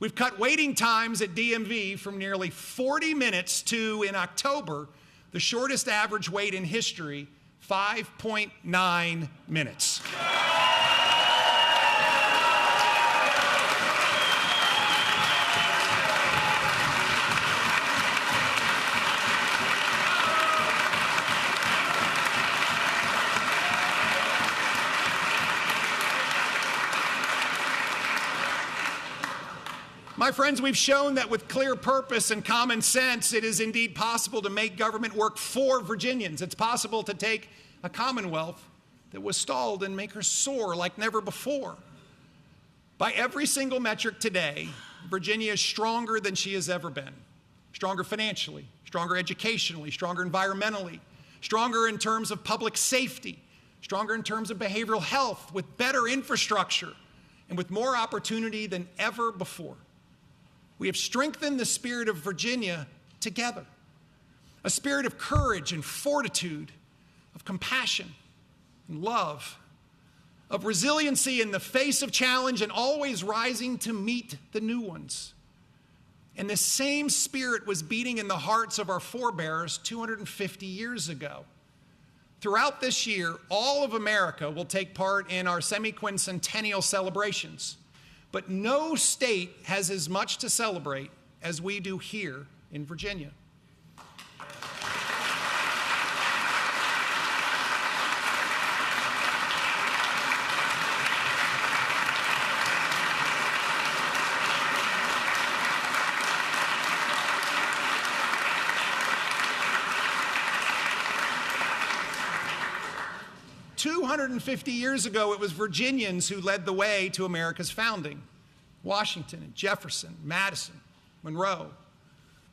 We've cut waiting times at DMV from nearly 40 minutes to, in October, the shortest average wait in history, 5.9 minutes. My friends, we've shown that with clear purpose and common sense, it is indeed possible to make government work for Virginians. It's possible to take a Commonwealth that was stalled and make her soar like never before. By every single metric today, Virginia is stronger than she has ever been. Stronger financially, stronger educationally, stronger environmentally, stronger in terms of public safety, stronger in terms of behavioral health, with better infrastructure, and with more opportunity than ever before. We have strengthened the spirit of Virginia together, a spirit of courage and fortitude, of compassion and love, of resiliency in the face of challenge and always rising to meet the new ones. And this same spirit was beating in the hearts of our forebears 250 years ago. Throughout this year, all of America will take part in our semi-quincentennial celebrations. But no state has as much to celebrate as we do here in Virginia. 250 years ago, it was Virginians who led the way to America's founding. Washington and Jefferson, Madison, Monroe,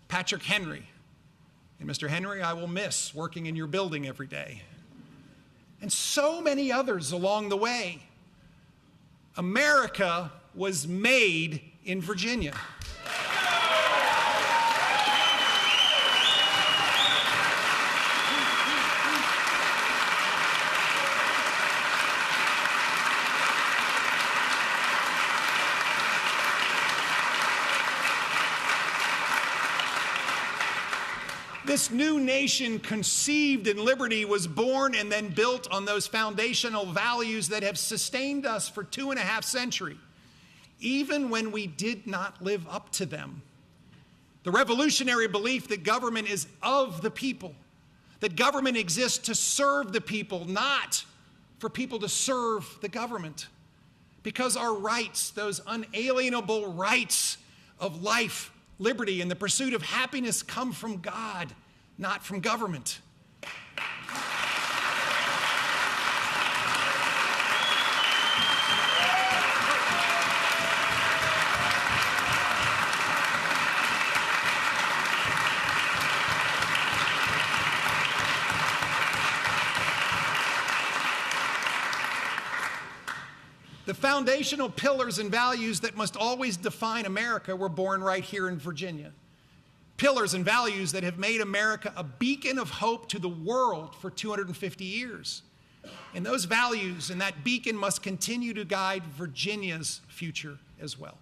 Patrick Henry. And Mr. Henry, I will miss working in your building every day. And so many others along the way. America was made in Virginia. This new nation conceived in liberty was born and then built on those foundational values that have sustained us for 2.5 centuries, even when we did not live up to them. The revolutionary belief that government is of the people, that government exists to serve the people, not for people to serve the government. Because our rights, those unalienable rights of life, liberty, and the pursuit of happiness come from God, not from government. The foundational pillars and values that must always define America were born right here in Virginia. Pillars and values that have made America a beacon of hope to the world for 250 years. And those values and that beacon must continue to guide Virginia's future as well.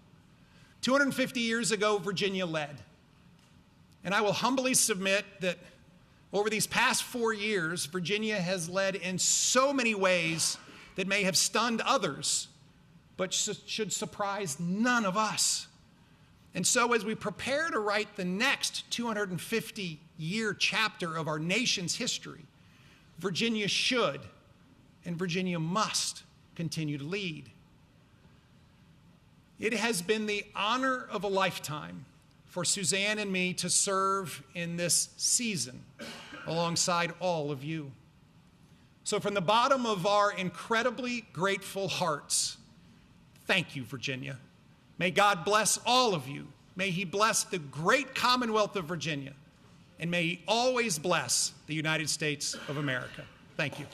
250 years ago, Virginia led. And I will humbly submit that over these past 4 years, Virginia has led in so many ways that may have stunned others, but should surprise none of us. And so as we prepare to write the next 250-year chapter of our nation's history, Virginia should and Virginia must continue to lead. It has been the honor of a lifetime for Suzanne and me to serve in this season alongside all of you. So from the bottom of our incredibly grateful hearts, thank you, Virginia. May God bless all of you. May He bless the great Commonwealth of Virginia. And may He always bless the United States of America. Thank you.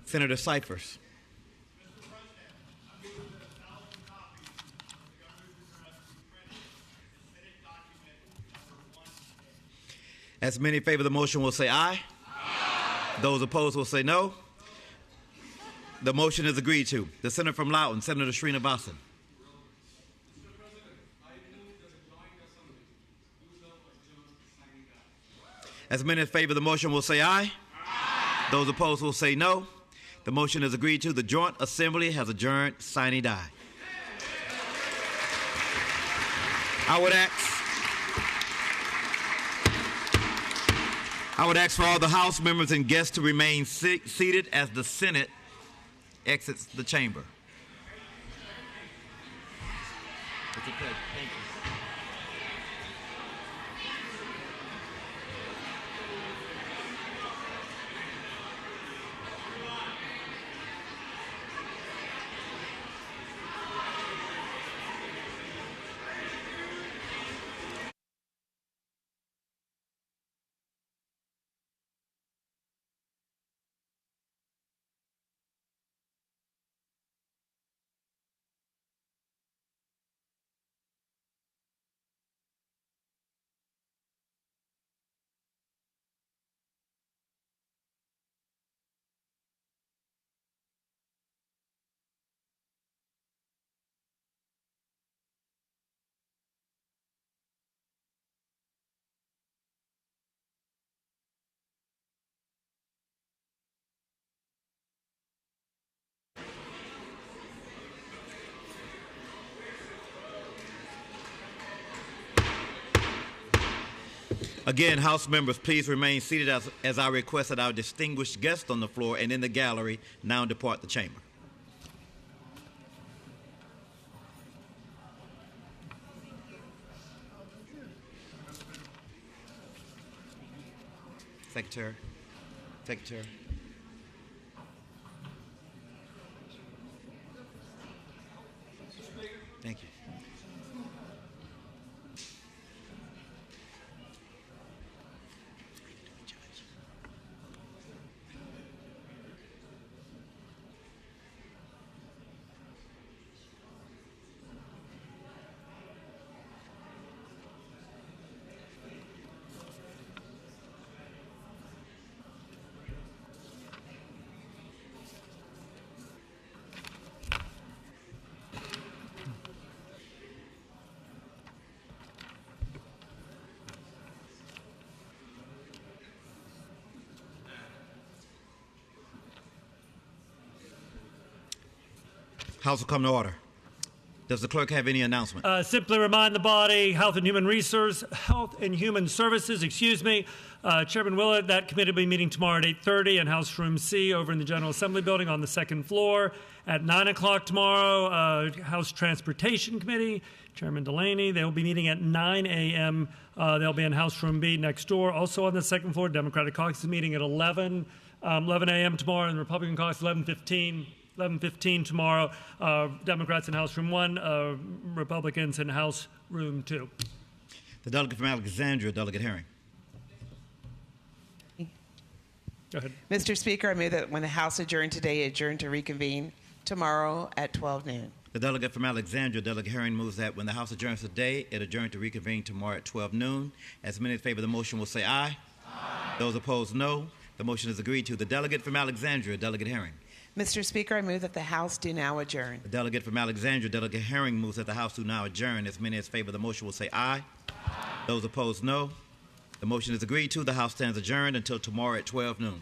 Senator Cyphers. As many in favor of the motion will say aye. Aye. Those opposed will say no. The motion is agreed to. The senator from Loudoun, Senator Srinivasan. As many in favor of the motion will say aye. Aye. Those opposed will say no. The motion is agreed to. The Joint Assembly has adjourned sine die. I would ask for all the House members and guests to remain seated as the Senate exits the chamber. It's a pleasure. Thank you. Again, House members, please remain seated as I request that our distinguished guests on the floor and in the gallery now depart the chamber. Secretary. Secretary. Thank you. House will come to order. Does the clerk have any announcement? Simply remind the body, Health and Human Services, Chairman Willett, that committee will be meeting tomorrow at 8:30 in House Room C over in the General Assembly building on the second floor. At 9 o'clock tomorrow, House Transportation Committee, Chairman Delaney, they will be meeting at 9 a.m. They'll be in House Room B next door. Also on the second floor, Democratic Caucus is meeting at 11 a.m. tomorrow, and Republican Caucus 11:15 tomorrow. Democrats in House Room 1, Republicans in House Room 2. The delegate from Alexandria, Delegate Herring. Go ahead. Mr. Speaker, I move that when the House adjourned today, adjourn to reconvene tomorrow at 12 noon. The delegate from Alexandria, Delegate Herring, moves that when the House adjourns today, it adjourn to reconvene tomorrow at 12 noon. As many in favor of the motion will say aye. Aye. Those opposed, no. The motion is agreed to. The delegate from Alexandria, Delegate Herring. Mr. Speaker, I move that the House do now adjourn. The delegate from Alexandria, Delegate Herring, moves that the House do now adjourn. As many as favor of the motion will say aye. Aye. Those opposed, no. The motion is agreed to. The House stands adjourned until tomorrow at 12 noon.